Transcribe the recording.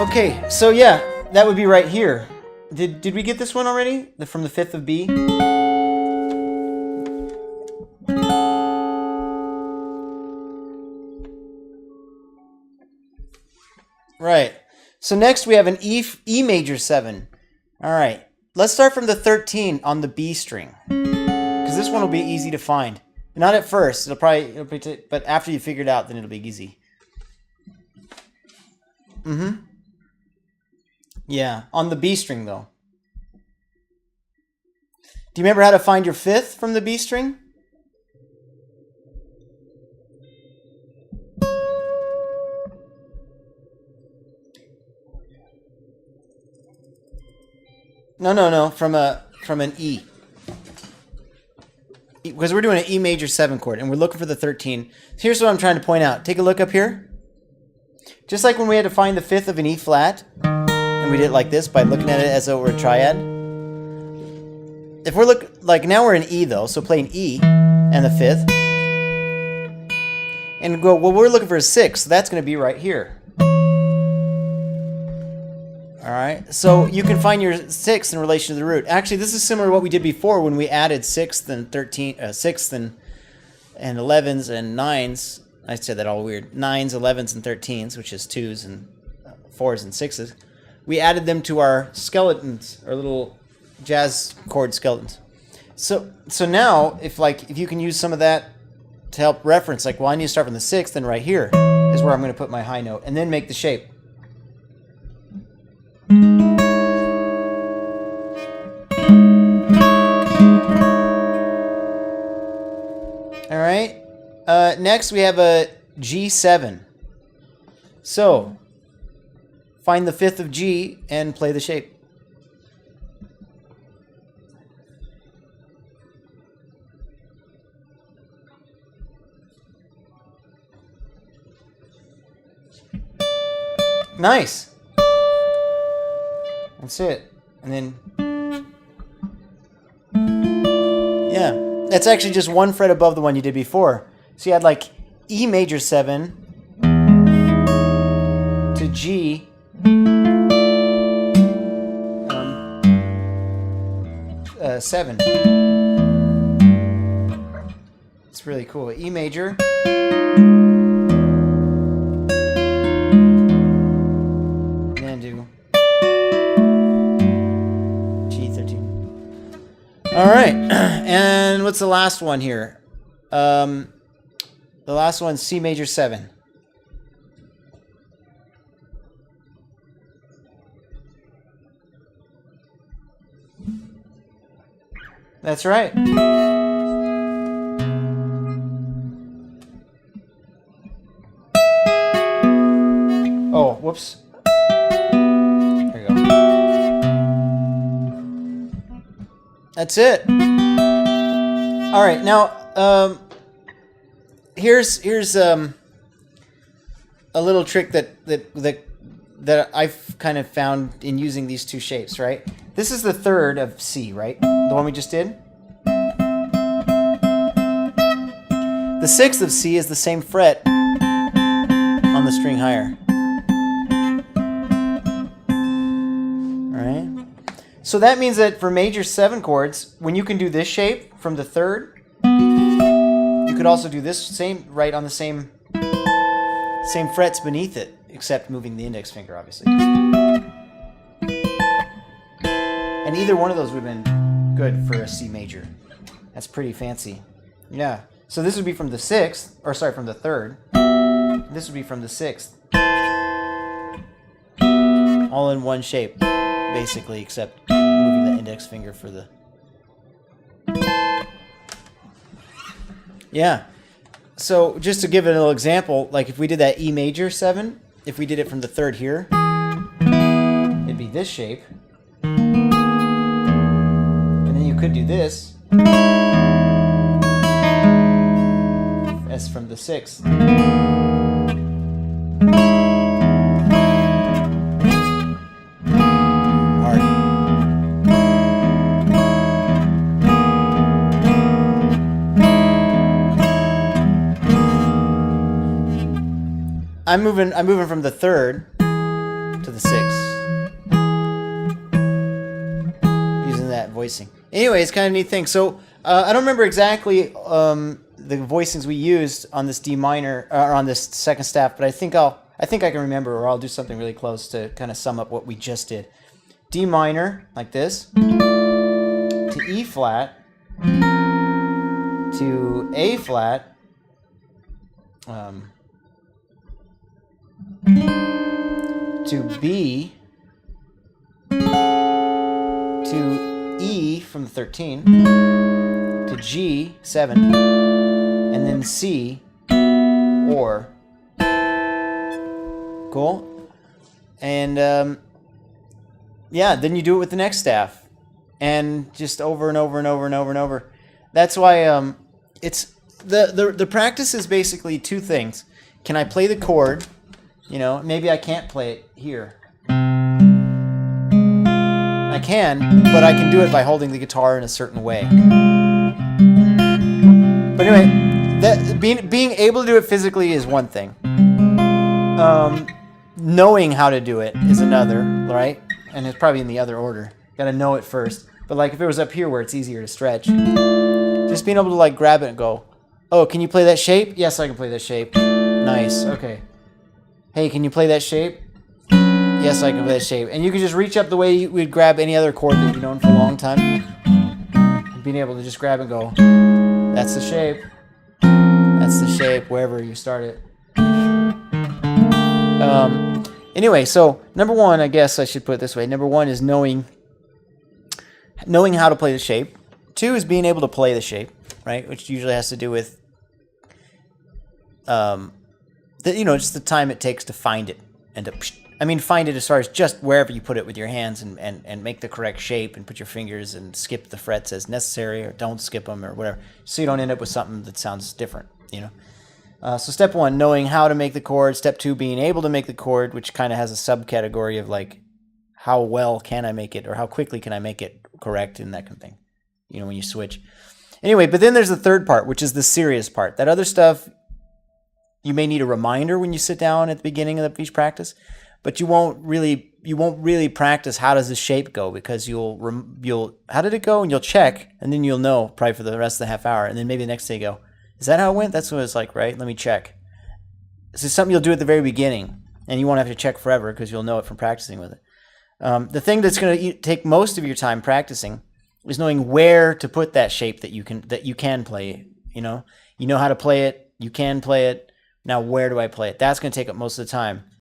Okay, so yeah, that would be right here. Did we get this one already? From the fifth of B? Right. So next we have an E major 7. All right. Let's start from the 13 on the B string, because this one will be easy to find. Not at first. It'll be but after you figure it out, then it'll be easy. Yeah, on the B string though. Do you remember how to find your fifth from the B string? No, from an E. Because we're doing an E major 7 chord and we're looking for the 13. Here's what I'm trying to point out. Take a look up here. Just like when we had to find the fifth of an E flat, and we did it like this by looking at it as though it were a triad. If we're like now we're in E though, so play an E and the fifth. And go, well, we're looking for a 6, so that's going to be right here. Alright, so you can find your 6th in relation to the root. Actually, this is similar to what we did before when we added 6th and 6th and 11s and 9s. I said that all weird. 9s, 11s, and 13s, which is 2s and 4s and 6s. We added them to our skeletons, our little jazz chord skeletons. So now, if you can use some of that to help reference, like, well, I need to start from the 6th, then right here is where I'm going to put my high note, and then make the shape. All right. Next, we have a G7. So, find the fifth of G and play the shape. Nice. That's it. And then, yeah. That's actually just one fret above the one you did before. So you had like E major 7 to G, 7. It's really cool. E major. And then do G13. All right. And what's the last one here? The last one's C major 7. That's right. Oh, whoops. There we go. That's it. All right, now here's a little trick that I've kind of found in using these two shapes, right? This is the third of C, right? The one we just did. The sixth of C is the same fret on the string higher. All right. So that means that for major 7 chords, when you can do this shape from the third, you could also do this same right on the same frets beneath it, except moving the index finger, obviously. And either one of those would have been good for a C major. That's pretty fancy. Yeah. So this would be from the 6th, or sorry, from the 3rd. This would be from the 6th. All in one shape, basically, except moving the index finger for the... Yeah. So just to give it a little example, like if we did that E major 7, if we did it from the 3rd here, it'd be this shape. And then you could do this as from the 6th. Hard. I'm moving from the 3rd to the 6 using that voicing. Anyway, it's kind of a neat thing. So I don't remember exactly the voicings we used on this D minor or on this second staff, but I think I can remember, or I'll do something really close to kind of sum up what we just did. D minor, like this, to E flat, to A flat, to B, to E from the 13, to G, 7, and then C, or. Cool. And yeah, then you do it with the next staff, and just over and over and over and over and over. That's why it's the practice is basically two things. Can I play the chord? You know, maybe I can't play it here. I can, but I can do it by holding the guitar in a certain way. But anyway, that being able to do it physically is one thing. Knowing how to do it is another, right? And it's probably in the other order. Got to know it first. But like if it was up here where it's easier to stretch, just being able to like grab it and go, oh, can you play that shape? Yes, I can play that shape. Nice. Okay. Hey, can you play that shape? Yes, I can play that shape. And you can just reach up the way you would grab any other chord that you've known for a long time. And being able to just grab and go, that's the shape. That's the shape, wherever you start it. Anyway, so number one, I guess I should put it this way. Number one is knowing how to play the shape. Two is being able to play the shape, right? Which usually has to do with, just the time it takes to find it and find it as far as just wherever you put it with your hands and make the correct shape and put your fingers and skip the frets as necessary or don't skip them or whatever, so you don't end up with something that sounds different, you know. So step one, knowing how to make the chord. Step two, being able to make the chord, which kind of has a subcategory of like, how well can I make it or how quickly can I make it correct and that kind of thing, you know, when you switch. Anyway, but then there's the third part, which is the serious part. That other stuff, you may need a reminder when you sit down at the beginning of each practice, but you won't really practice how does the shape go, because you'll how did it go, and you'll check, and then you'll know probably for the rest of the half hour, and then maybe the next day you go, is that how it went? That's what it's like, right? Let me check. This is something you'll do at the very beginning, and you won't have to check forever because you'll know it from practicing with it. The thing that's going to take most of your time practicing is knowing where to put that shape that you can play. You know how to play it. You can play it. Now, where do I play it? That's going to take up most of the time.